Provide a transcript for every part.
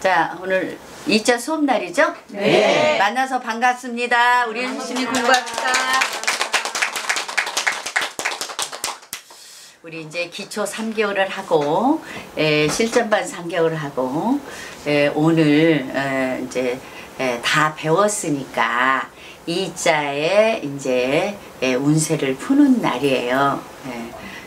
자, 오늘 2차 수업 날이죠? 네. 만나서 반갑습니다. 우리 열심히 공부합시다. 우리 이제 기초 3개월을 하고 실전반 3개월을 하고 오늘 이제 다 배웠으니까 2자의 이제 운세를 푸는 날이에요.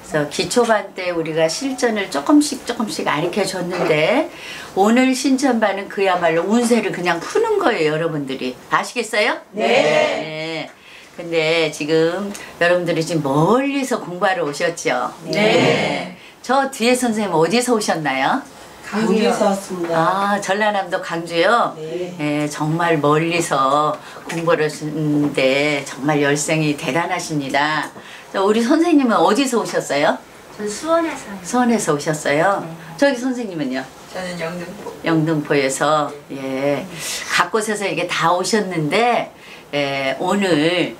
그래서 기초반 때 우리가 실전을 조금씩 가르쳐 줬는데 오늘 신전반은 그야말로 운세를 그냥 푸는 거예요. 여러분들이 아시겠어요? 네. 근데 지금 여러분들이 지금 멀리서 공부하러 오셨죠? 네. 저 뒤에 선생님 어디서 오셨나요? 강주에서 왔습니다. 아, 전라남도 강주요? 네. 정말 멀리서 공부를 하시는데 정말 열생이 대단하십니다. 우리 선생님은 어디서 오셨어요? 전 수원에서요. 수원에서 오셨어요? 저기 선생님은요? 저는 영등포. 영등포에서 각 곳에서 이게 다 오셨는데 오늘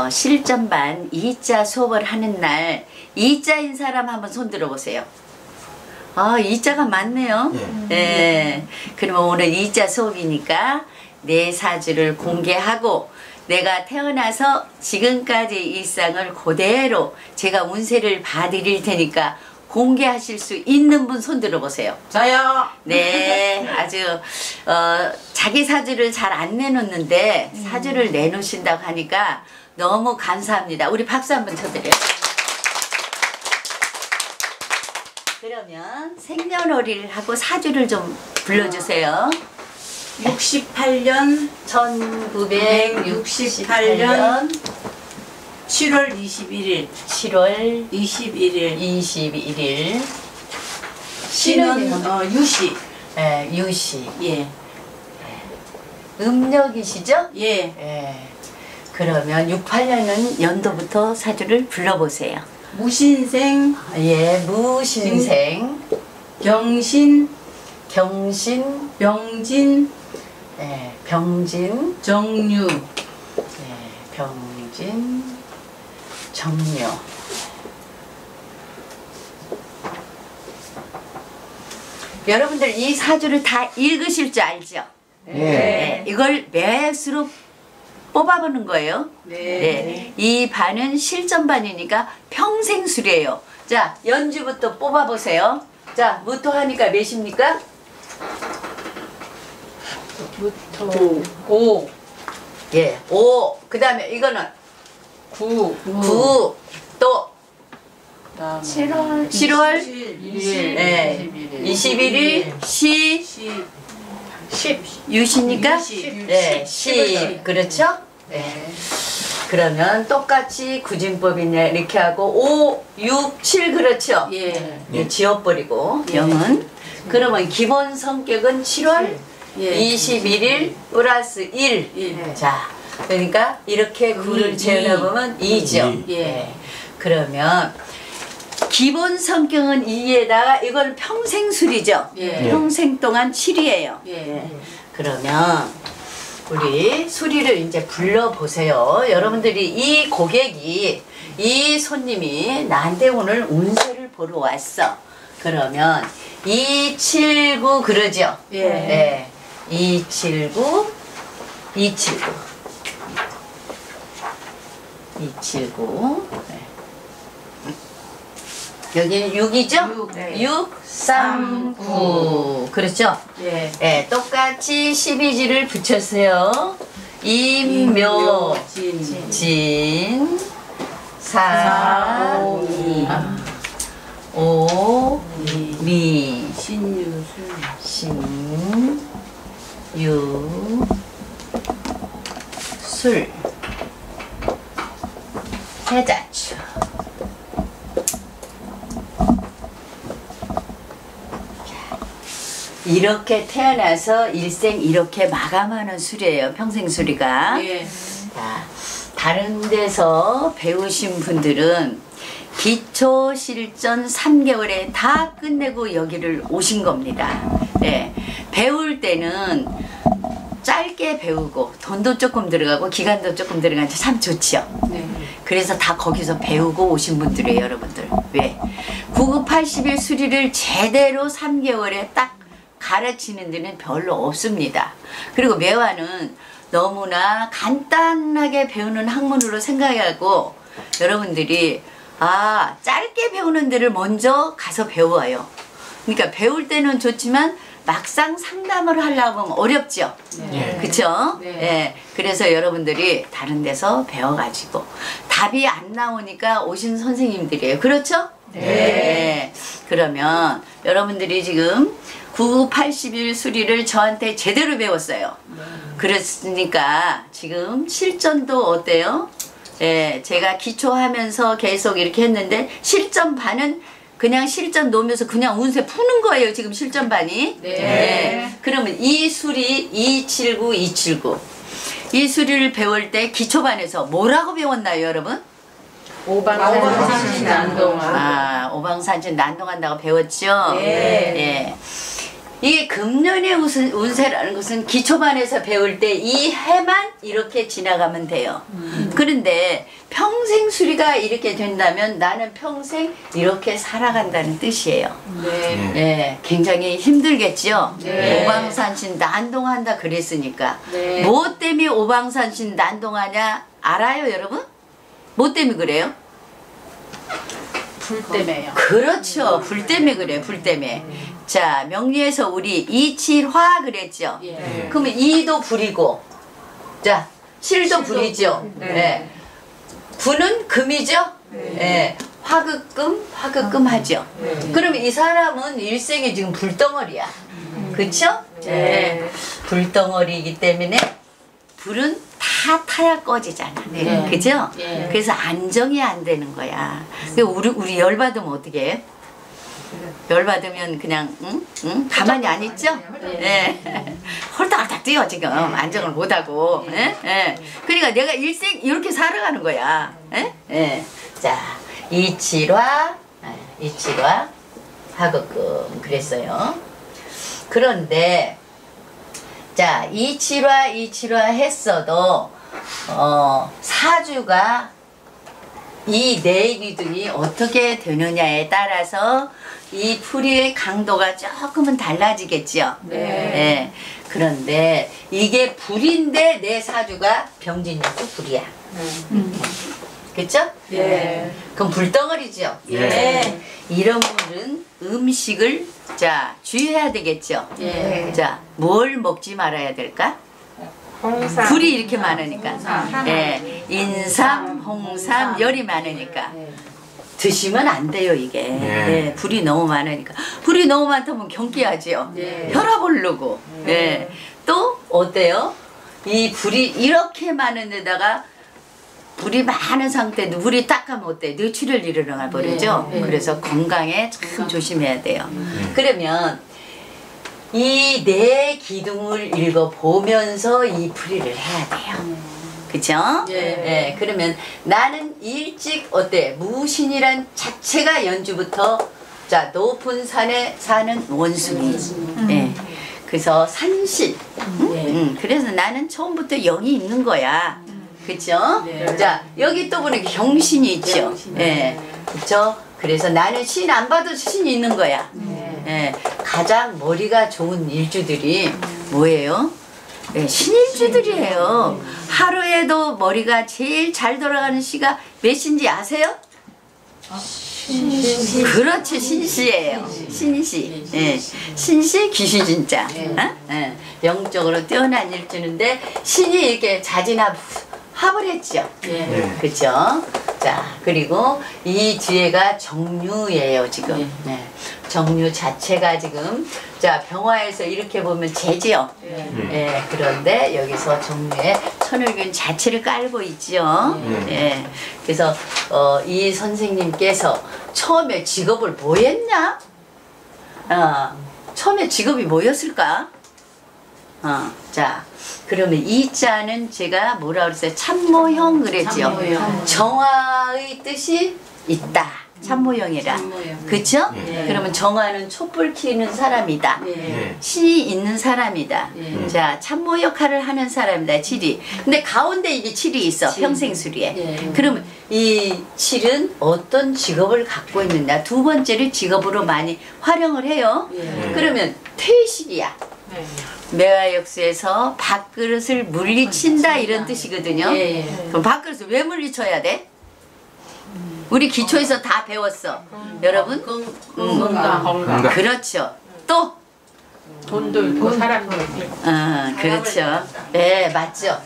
실전반 2자 수업을 하는 날 2자인 사람 한번 손 들어보세요. 아, 2자가 많네요. 그러면 오늘 2자 수업이니까 내 사주를 공개하고 내가 태어나서 지금까지 일상을 그대로 제가 운세를 봐드릴 테니까 공개하실 수 있는 분 손 들어보세요. 저요. 네, 아주 자기 사주를 잘 안 내놓는데 사주를 내놓으신다고 하니까 너무 감사합니다. 우리 박수 한번 쳐드려요. 그러면 생년월일을 하고 사주를 좀 불러주세요. 68년 1968년 7월 21일. 7월 21일. 21일 시는 유시. 유시. 예. 음력이시죠? 예. 그러면 68년은 연도부터 사주를 불러보세요. 무신생. 무신생. 경신. 경신. 병진. 병진. 정유. 병진. 정묘. 여러분들 이 사주를 다 읽으실 줄 알죠? 이걸 매수로 뽑아보는 거예요. 이 반은 실전반이니까 평생술이에요. 자, 연주부터 뽑아보세요. 자, 무토 하니까 몇입니까? 무토. 5. 5. 그 다음에 이거는 9. 9. 또 7월 7월 21일. 21일 시 10. 유시니까? 유시. 10. 그렇죠? 그러면 똑같이 구진법이냐 이렇게 하고 5, 6, 7 그렇죠? 지워버리고 0은 그러면 기본 성격은 7월 21일 플러스 1. 자, 그러니까 이렇게 9를 재어나보면 2죠. 그러면 기본 성격은 2에다가 이건 평생술이죠. 평생 동안 7이에요. 그러면 우리 수리를 이제 불러보세요. 여러분들이 이 고객이 이 손님이 나한테 오늘 운세를 보러 왔어. 그러면 279 그러죠? 279 279 279 여기는 6이죠? 6, 3, 9 그렇죠? 똑같이 12지를 붙였어요. 임묘 진 4, 5 미 신유술 해자추. 이렇게 태어나서 일생 이렇게 마감하는 술이에요. 평생술이가. 자, 다른 데서 배우신 분들은 기초 실전 3개월에 다 끝내고 여기를 오신 겁니다. 배울 때는 짧게 배우고 돈도 조금 들어가고 기간도 조금 들어가니까 참 좋지요. 그래서 다 거기서 배우고 오신 분들이에요. 여러분들 왜? 9980일 수리를 제대로 3개월에 딱 가르치는 데는 별로 없습니다. 그리고 매화는 너무나 간단하게 배우는 학문으로 생각하고 여러분들이 짧게 배우는 데를 먼저 가서 배워요. 그러니까 배울 때는 좋지만 막상 상담을 하려고 하면 어렵죠. 그쵸? 네. 그래서 여러분들이 다른 데서 배워가지고 답이 안 나오니까 오신 선생님들이에요. 그렇죠? 네. 그러면 여러분들이 지금 981 수리를 저한테 제대로 배웠어요. 그랬으니까 지금 실전도 어때요? 예, 제가 기초하면서 계속 이렇게 했는데 실전 반은 그냥 실전 놓으면서 그냥 운세 푸는 거예요. 지금 실전 반이. 네. 그러면 이 수리 279, 279. 이 수리를 배울 때 기초반에서 뭐라고 배웠나요, 여러분? 오방산진 난동화. 오방산진 난동한다고 배웠죠? 예. 이게 금년의 운세라는 것은 기초반에서 배울 때 이 해만 이렇게 지나가면 돼요. 그런데 평생 수리가 이렇게 된다면 나는 평생 이렇게 살아간다는 뜻이에요. 네, 굉장히 힘들겠죠? 오방산신 난동한다 그랬으니까. 뭐 때문에 오방산신 난동하냐 알아요, 여러분? 뭐 때문에 그래요? 불 때문에요. 그렇죠. 불 때문에 그래, 불 때문에. 자, 명리에서 우리 이칠화 그랬죠? 그러면 이도 불이고, 자, 칠도 불이죠? 네. 불은 금이죠? 네. 화극금 하죠? 그러면 이 사람은 일생에 지금 불덩어리야. 그쵸? 네. 불덩어리이기 때문에 불은 다 타야 꺼지잖아. 그죠? 그래서 안정이 안 되는 거야. 우리 열받으면 어떻게 해? 열받으면 그냥 가만히 안 있죠? 네. 홀딱홀딱 뛰어 지금 안정을 못하고. 그러니까 내가 일생 이렇게 살아가는 거야. 자, 이칠화 화극금 그랬어요. 그런데 자, 이칠화 했어도 사주가 이 네 기둥이 어떻게 되느냐에 따라서 이 풀이의 강도가 조금은 달라지겠죠. 네. 그런데 이게 불인데 내 사주가 병진년도 불이야. 그쵸? 그럼 불덩어리죠. 이런 분은 음식을 자 주의해야 되겠죠. 자, 뭘 먹지 말아야 될까? 홍삼. 불이 이렇게 많으니까. 인삼, 홍삼, 열이 많으니까. 드시면 안 돼요, 이게. 불이 너무 많으니까. 불이 너무 많다면 경기하지요. 혈압 오르고. 또, 어때요? 이 불이 이렇게 많은 데다가 불이 많은 상태인데 물이 딱 가면 어때? 뇌출혈 일어나 버리죠? 그래서 건강에 참 조심해야 돼요. 그러면 이 네 기둥을 읽어보면서 이 풀이를 해야 돼요. 그쵸? 그러면 나는 일찍 어때? 무신이란 자체가 연주부터 자 높은 산에 사는 원숭이. 그래서 산신. 그래서 나는 처음부터 영이 있는 거야. 그쵸? 자 여기 또 보니까 경신이 있죠. 그쵸? 그래서 나는 신 안 봐도 신이 있는 거야. 가장 머리가 좋은 일주들이 뭐예요? 신일주들이에요. 하루에도 머리가 제일 잘 돌아가는 시가 몇 시인지 아세요? 그렇지, 신시예요. 신시. 신시 귀신 진짜. 영적으로 뛰어난 일주인데 신이 이렇게 자진합을 했죠. 그렇죠? 자, 그리고 이 뒤에가 정유예요, 지금. 정유 자체가 지금 자 병화에서 이렇게 보면 재지요. 그런데 여기서 정유에 천을균 자체를 깔고 있죠. 그래서 이 선생님께서 처음에 직업을 뭐 했냐? 처음에 직업이 뭐였을까? 자 그러면 이 자는 제가 뭐라 그랬어요? 참모형 그랬죠. 정화의 뜻이 있다. 참모형이라. 그쵸? 그러면 정화는 촛불 키우는 사람이다. 신이 있는 사람이다. 자, 참모 역할을 하는 사람이다. 칠이. 근데 가운데 이게 칠이 있어. 평생수리에. 그러면 이 칠은 어떤 직업을 갖고 있느냐. 두 번째를 직업으로 많이 활용을 해요. 그러면 퇴식이야. 네. 매화역수에서 밥그릇을 물리친다 이런 뜻이거든요. 예. 그럼 밥그릇을 왜 물리쳐야 돼? 우리 기초에서 다 배웠어. 여러분? 건강. 그렇죠. 또? 돈도 있고 사람도 있고. 그렇죠. 네, 맞죠.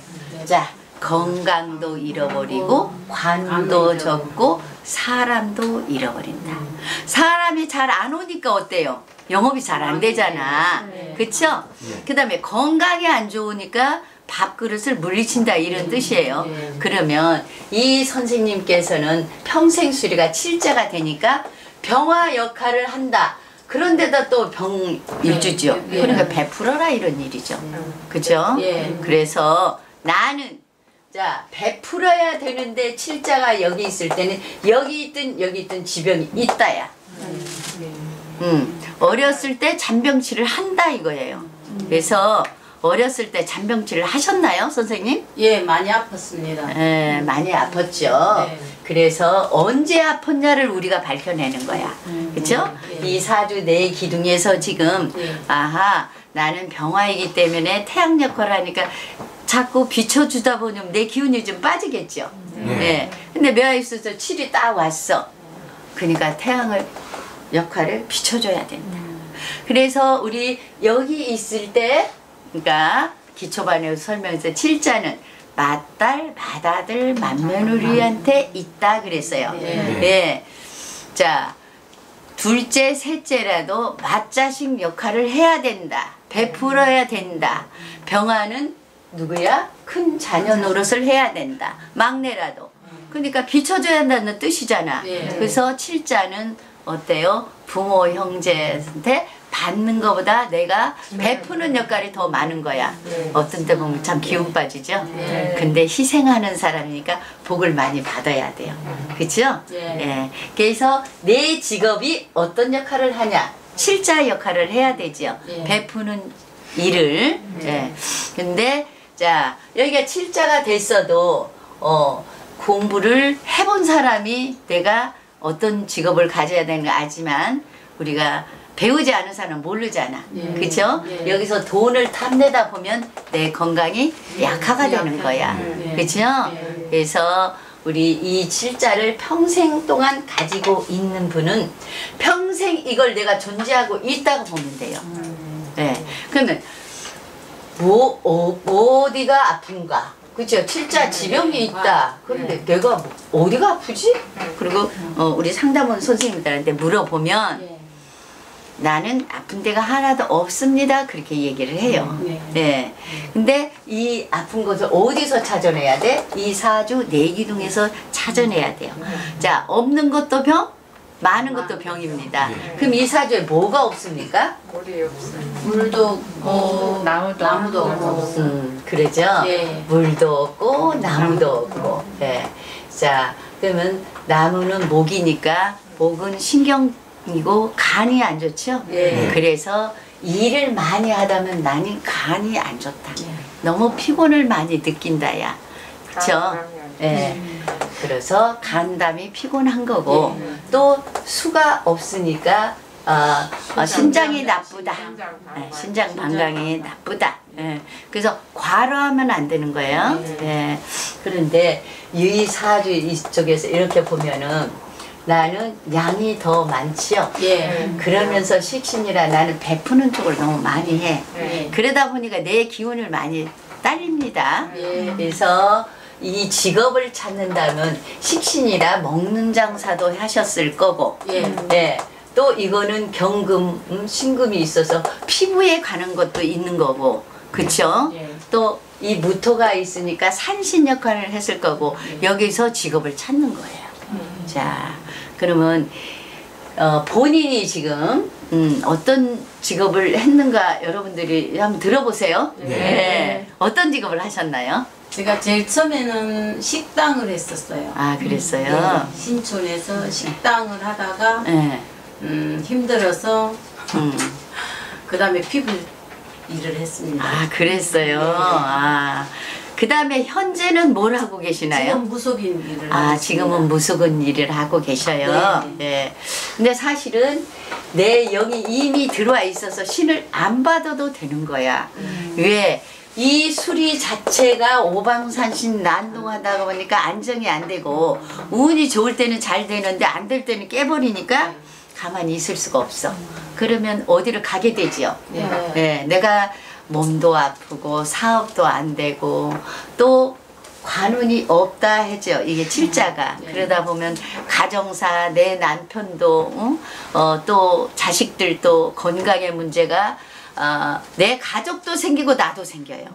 자, 건강도 잃어버리고 관도 적고 사람도 잃어버린다. 사람이 잘 안 오니까 어때요? 영업이 잘 안 되잖아. 그쵸? 그 다음에 건강이 안 좋으니까 밥그릇을 물리친다 이런 뜻이에요. 그러면 이 선생님께서는 평생수리가 7자가 되니까 병화 역할을 한다. 그런데다 또 병일주죠. 그러니까 베풀어라 이런 일이죠. 그죠? 그래서 나는 자 베풀어야 되는데 7자가 여기 있을 때는 여기 있든 지병이 있다야. 어렸을 때 잔병치를 한다 이거예요. 그래서 어렸을 때 잔병치를 하셨나요, 선생님? 예, 많이 아팠습니다. 예, 많이 아팠죠. 네. 그래서 언제 아팠냐를 우리가 밝혀내는 거야. 그렇죠? 이 사주 내 기둥에서 지금 아하 나는 병화이기 때문에 태양 역할을 하니까 자꾸 비춰주다 보면 내 기운이 좀 빠지겠죠. 예. 근데 매화입수에서 7이 딱 왔어. 그러니까 태양을 역할을 비춰줘야 된다. 그래서 우리 여기 있을 때 그러니까 기초반에 설명해서 7자는 맏딸, 맏아들, 맏며느리한테 있다 그랬어요. 예. 자, 둘째, 셋째라도 맏자식 역할을 해야 된다. 베풀어야 된다. 병화는 누구야? 큰 자녀 노릇을 해야 된다. 막내라도. 그러니까 비춰줘야 한다는 뜻이잖아. 그래서 7자는 어때요? 부모, 형제한테 받는 것보다 내가 베푸는 역할이 더 많은 거야. 어떤 때 보면 참 기운 빠지죠? 근데 희생하는 사람이니까 복을 많이 받아야 돼요. 그렇죠? 예. 그래서 내 직업이 어떤 역할을 하냐? 7자 역할을 해야 되죠. 베푸는 일을. 예. 근데 자 여기가 7자가 됐어도 공부를 해본 사람이 내가 어떤 직업을 가져야 되는 거 알지만 우리가 배우지 않은 사람은 모르잖아. 그쵸? 여기서 돈을 탐내다 보면 내 건강이 약화가 되는 거야. 그쵸? 그래서 우리 이 7자를 평생 동안 가지고 있는 분은 평생 이걸 내가 존재하고 있다고 보면 돼요. 네. 그러면 어디가 아픈가? 그죠? 7자 지병이 있다. 그런데 내가 어디가 아프지? 그리고 우리 상담원 선생님들한테 물어보면 나는 아픈 데가 하나도 없습니다. 그렇게 얘기를 해요. 네. 근데 이 아픈 것을 어디서 찾아내야 돼? 이 사주 내기둥에서 찾아내야 돼요. 자, 없는 것도 병, 많은 것도 병입니다. 그럼 이 사주에 뭐가 없습니까? 물도 없고 나무도 없고. 그러죠? 물도 없고 나무도 없고. 네. 자, 그러면 나무는 목이니까 목은 신경이고 간이 안 좋죠? 그래서 일을 많이 하다면 나는 간이 안 좋다. 너무 피곤을 많이 느낀다야. 그쵸? 네. 그래서 간담이 피곤한 거고 또 수가 없으니까 신장이 나쁘다. 신장 방광이 나쁘다. 그래서 과로하면 안 되는 거예요. 그런데 이 사주 이쪽에서 이렇게 보면은 나는 양이 더 많지요. 그러면서 식신이라 나는 베푸는 쪽을 너무 많이 해. 그러다 보니까 내 기운을 많이 딸립니다. 그래서 이 직업을 찾는다면 식신이라 먹는 장사도 하셨을 거고 또 이거는 경금, 신금이 있어서 피부에 가는 것도 있는 거고 그쵸? 또 이 무토가 있으니까 산신 역할을 했을 거고 여기서 직업을 찾는 거예요. 자, 그러면 본인이 지금 어떤 직업을 했는가 여러분들이 한번 들어보세요. 어떤 직업을 하셨나요? 제가 제일 처음에는 식당을 했었어요. 아, 그랬어요? 신촌에서 식당을 하다가 힘들어서 그 다음에 피부 일을 했습니다. 아, 그랬어요? 아, 그 다음에 현재는 뭘 하고 계시나요? 지금 무속인 일을 아, 하고 지금은 있습니다. 무속인 일을 하고 계셔요. 네. 네. 근데 사실은 내 영이 이미 들어와 있어서 신을 안 받아도 되는 거야. 왜? 이 수리 자체가 오방산신 난동하다 보니까 안정이 안 되고 운이 좋을 때는 잘 되는데 안 될 때는 깨버리니까 가만히 있을 수가 없어. 그러면 어디를 가게 되지요. 네, 내가 몸도 아프고 사업도 안 되고 또 관운이 없다 했죠. 이게 칠자가. 그러다 보면 가정사, 내 남편도 또 자식들도 건강의 문제가 내 가족도 생기고 나도 생겨요.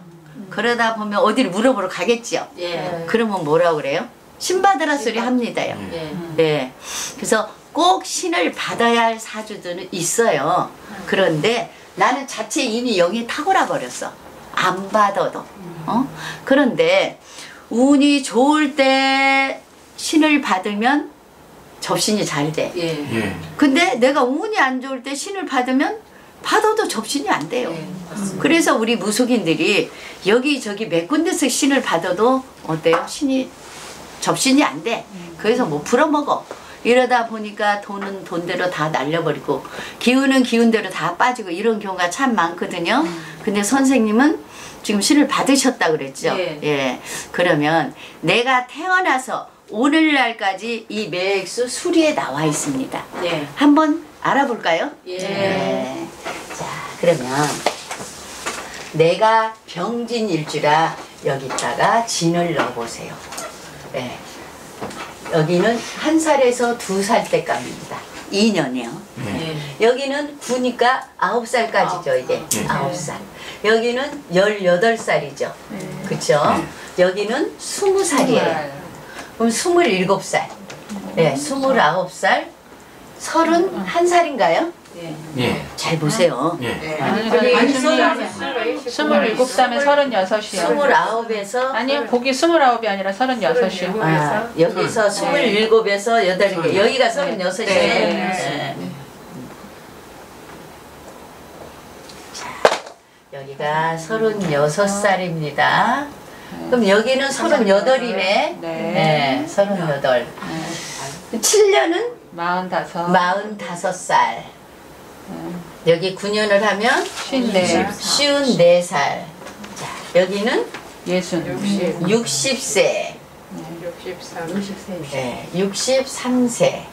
그러다 보면 어디를 물어보러 가겠지요. 예. 그러면 뭐라고 그래요? 신 받으라 소리 합니다요. 예. 네. 그래서 꼭 신을 받아야 할 사주들은 있어요. 그런데 나는 자체 이미 영이 탁월해 버렸어. 안 받아도. 그런데 운이 좋을 때 신을 받으면 접신이 잘 돼. 예. 근데 내가 운이 안 좋을 때 신을 받으면 받아도 접신이 안 돼요. 예, 맞습니다. 그래서 우리 무속인들이 여기저기 몇 군데서 신을 받아도 어때요? 접신이 안 돼. 그래서 못 풀어먹어. 이러다 보니까 돈은 돈대로 다 날려버리고 기운은 기운대로 다 빠지고 이런 경우가 참 많거든요. 근데 선생님은 지금 신을 받으셨다 그랬죠? 예. 그러면 내가 태어나서 오늘날까지 이 매액수 수리에 나와 있습니다. 예. 한번 알아볼까요? 예. 네. 자, 그러면 내가 병진일주라 여기다가 진을 넣어보세요. 네. 여기는 1살에서 2살 때감입니다. 2년이요. 예. 여기는 9니까 9살까지죠, 이게. 9살. 여기는 18살이죠. 그쵸? 여기는 20살이에요. 그럼 27살. 네, 29살. 31살인가요? 예. 예. 잘 보세요. 예. 아니, 27살에 36이요. 29에서 아니요, 거기 29이 아니라 36이요. 여기서 27에서 8개. 여기가 36이에요. 네. 여기가 36살입니다. 그럼 여기는 38이네. 네, 38. 7년은 45살. 여기 9년을 하면 54살. 자, 여기는 60세. 63세.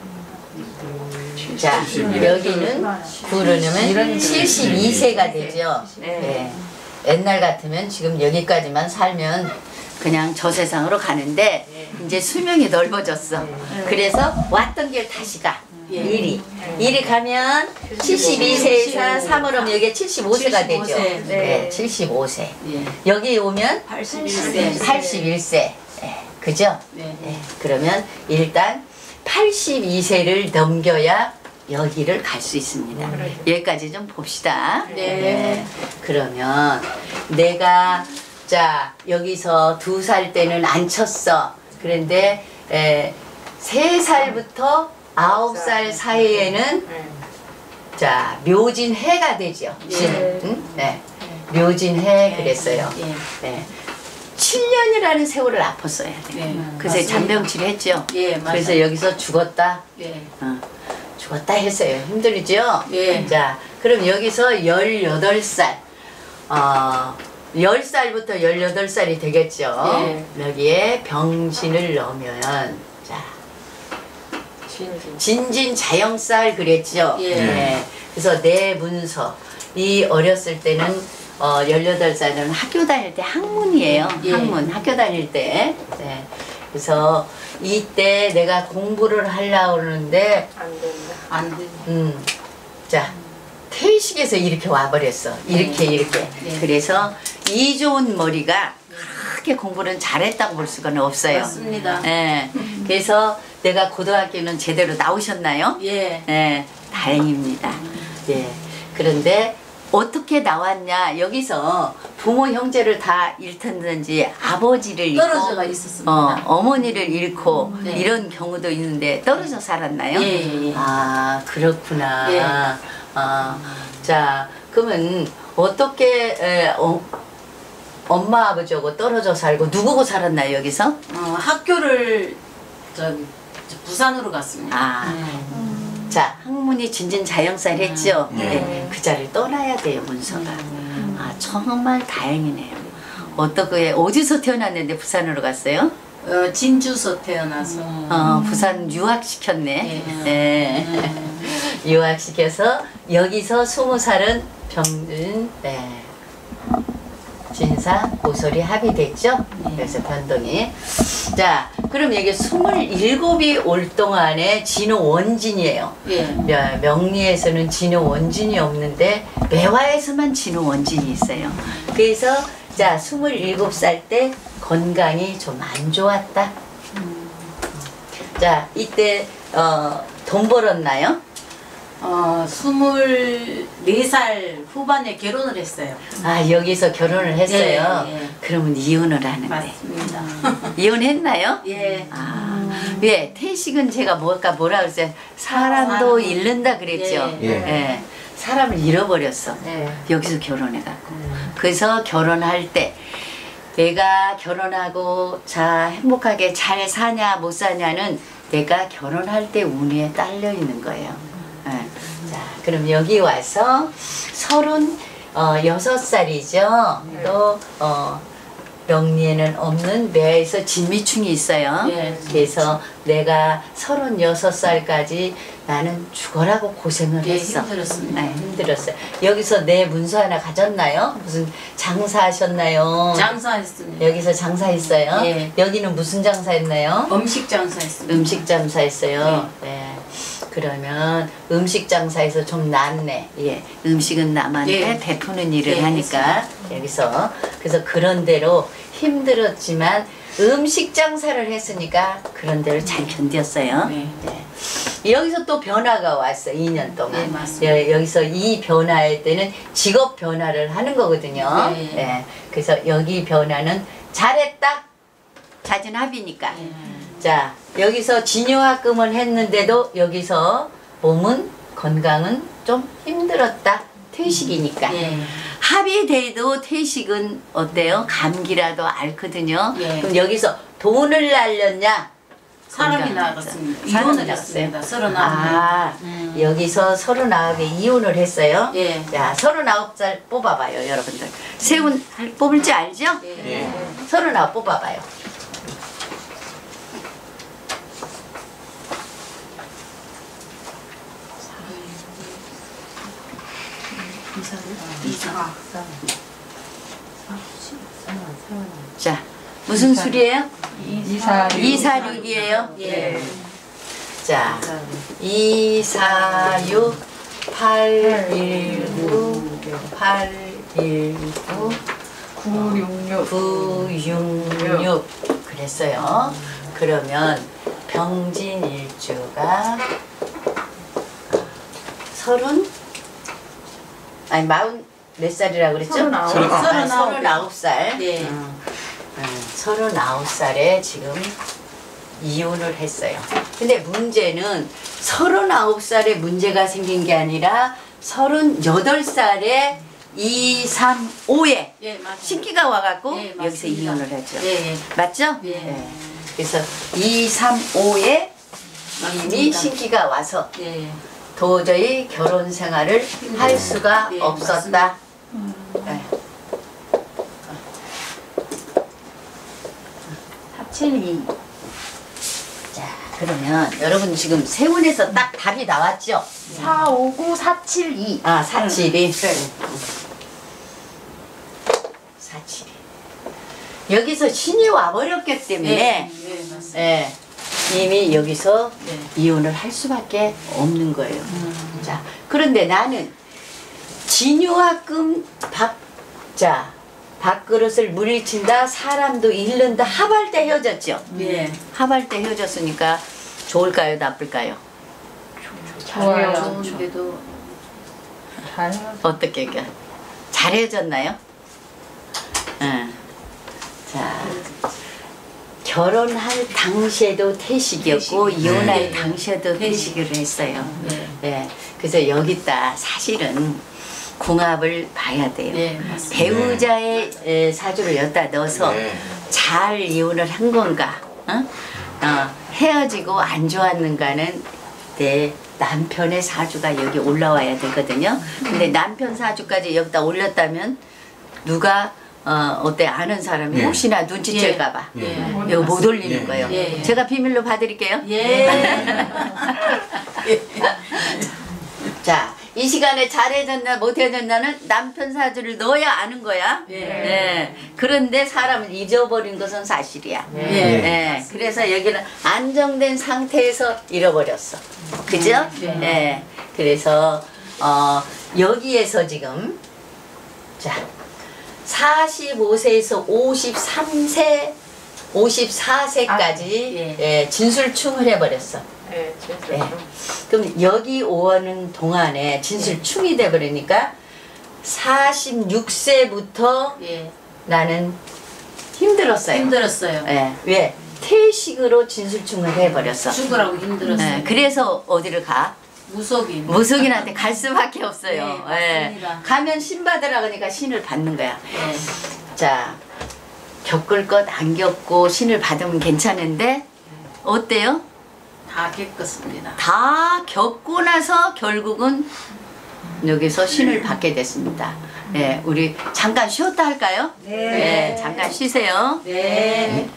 자, 여기는 9를 넣으면 72세가 되죠. 네. 옛날 같으면 지금 여기까지만 살면 그냥 저 세상으로 가는데 이제 수명이 넓어졌어. 그래서 왔던 길 다시 가. 이리 가면 72세에서 3을 하면 여기 75세가 되죠. 네, 75세. 여기 오면 81세. 네, 그죠? 네. 그러면 일단 82세를 넘겨야 여기를 갈 수 있습니다. 여기까지 좀 봅시다. 네. 그러면 내가 자 여기서 2살 때는 안 쳤어. 그런데 3살부터 9살 사이에는 자 묘진해가 되죠. 응? 네. 묘진해 그랬어요. 네. 7년이라는 세월을 아팠어야 돼요. 그래서 잔병치를 했죠. 그래서 여기서 죽었다. 죽었다 했어요. 힘들죠? 자, 그럼 여기서 18살. 10살부터 18살이 되겠죠. 여기에 병신을 넣으면 자 진진자영살 그랬죠. 네. 그래서 내 문서 이 어렸을 때는 18살은 학교 다닐 때 학문이에요. 학문 학교 다닐 때. 네. 그래서 이때 내가 공부를 하려고 하는데 안 된다. 자 태식에서 이렇게 와버렸어. 이렇게 그래서 이 좋은 머리가 그렇게 공부는 잘했다고 볼 수가 없어요. 맞습니다. 네. 그래서 내가 고등학교는 제대로 나오셨나요? 네, 다행입니다. 예. 그런데 어떻게 나왔냐? 여기서 부모 형제를 다 잃던지 아버지를 잃고 떨어져가 있었습니다. 어머니를 잃고 이런 경우도 있는데 떨어져 살았나요? 아 그렇구나. 자 그러면 어떻게 엄마 아버지하고 떨어져 살고 누구고 살았나요 여기서? 학교를 저기 부산으로 갔습니다. 아, 자 학문이 진진자영살 했죠. 네. 그 자리를 떠나야 돼요 문서가. 아 정말 다행이네요. 어떻게 어디서 태어났는데 부산으로 갔어요? 진주서 태어나서. 부산 유학 시켰네. 네. 유학 시켜서 여기서 20살은 병준 네. 진사 고소리 합의됐죠? 그래서 변동이. 자, 그럼 여기 27이 올 동안에 진호 원진이에요. 명리에서는 진호 원진이 없는데 매화에서만 진호 원진이 있어요. 그래서 자, 27살 때 건강이 좀 안 좋았다. 자, 이때 돈 벌었나요? 24살 후반에 결혼을 했어요. 아 여기서 결혼을 했어요. 그러면 이혼을 하는데. 맞습니다. 이혼했나요? 예. 아, 왜 태식은 제가 뭐라 그랬어요? 사람도 잃는다 그랬죠. 예. 사람을 잃어버렸어. 여기서 결혼해갖고. 그래서 결혼할 때 내가 결혼하고 자 행복하게 잘 사냐 못 사냐는 내가 결혼할 때 운에 딸려 있는 거예요. 자, 그럼 여기 와서 36살이죠. 또 명리에는 없는 매에서 진미충이 있어요. 그래서 내가 36살까지 나는 죽어라고 고생을 했어. 힘들었습니다. 힘들었어요. 여기서 내 문서 하나 가졌나요? 무슨 장사하셨나요? 장사했습니다. 여기서 장사했어요? 여기는 무슨 장사했나요? 음식 장사했습니다. 음식 장사했어요. 네. 그러면 음식 장사에서 좀 낫네. 예. 음식은 남한테 베푸는 일을 하니까 여기서 그래서 그런 대로 힘들었지만 음식 장사를 했으니까 그런 대로 잘 견뎠어요. 여기서 또 변화가 왔어. 2년 동안. 여기서 이 변화할 때는 직업 변화를 하는 거거든요. 그래서 여기 변화는 잘했다. 잦은 합이니까. 자, 여기서 진요학금을 했는데도 여기서 몸은 건강은 좀 힘들었다. 퇴식이니까. 합이 돼도 퇴식은 어때요? 감기라도 앓거든요. 그럼 여기서 돈을 날렸냐? 사람이 나갔습니다. 이혼을 했습니다. 39. 여기서 39에 이혼을 했어요. 자, 39살 뽑아봐요, 여러분들. 세운 뽑을지 알죠? 39 뽑아봐요. 자, 무슨 술이에요? 246이에요. 자, 246 819 819 966 그랬어요. 그러면 병진일주가 40 몇 살이라고 그랬죠? 39살. 39살에 지금 이혼을 했어요. 근데 문제는 39살에 문제가 생긴 게 아니라 38살에 235에 신기가 와갖고 여기서 이혼을 했죠. 맞죠? 그래서 235에 이미 신기가 와서 도저히 결혼 생활을 할 수가 없었다. 472. 자, 그러면 여러분 지금 세운에서 딱 답이 나왔죠? 459 472. 아, 472. 472. 여기서 신이 와버렸기 때문에 이미 여기서 이혼을 할 수밖에 없는 거예요. 자, 그런데 나는 진유학금 밥그릇을 물리친다, 사람도 잃는다, 합할 때 헤어졌죠? 합할 때 헤어졌으니까 좋을까요, 나쁠까요? 좋아요. 좋은데도 어떻게 잘 헤어졌나요? 자, 결혼할 당시에도 태식이었고 이혼할 당시에도 태식을 했어요. 그래서 여기다 사실은 궁합을 봐야 돼요. 네, 맞습니다. 배우자의 사주를 여기다 넣어서 잘 이혼을 한 건가, 헤어지고 안 좋았는가는 내 남편의 사주가 여기 올라와야 되거든요. 근데 남편 사주까지 여기다 올렸다면 누가 어때 아는 사람이 혹시나 눈치챌까봐 이거 못 올리는 거예요. 제가 비밀로 봐드릴게요. 자, 이 시간에 잘해졌나 못해졌나는 남편 사주를 넣어야 아는 거야. 그런데 사람을 잊어버린 것은 사실이야. 그래서 여기는 안정된 상태에서 잃어버렸어. 그죠? 그래서 여기에서 지금 자 45세에서 53세, 54세까지 진술충을 해버렸어. 그럼 여기 오는 동안에 진술충이 돼버리니까 46세부터 나는 힘들었어요. 왜? 태식으로 진술충을 해버렸어. 죽으라고 힘들었어요. 그래서 어디를 가? 무속인. 무속인한테 갈 수밖에 없어요. 맞습니다. 가면 신 받으라 그러니까 신을 받는 거야. 자, 겪을 것 안 겪고 신을 받으면 괜찮은데 어때요? 다 겪었습니다. 다 겪고 나서 결국은 여기서 신을 받게 됐습니다. 우리 잠깐 쉬었다 할까요? 잠깐 쉬세요. 네.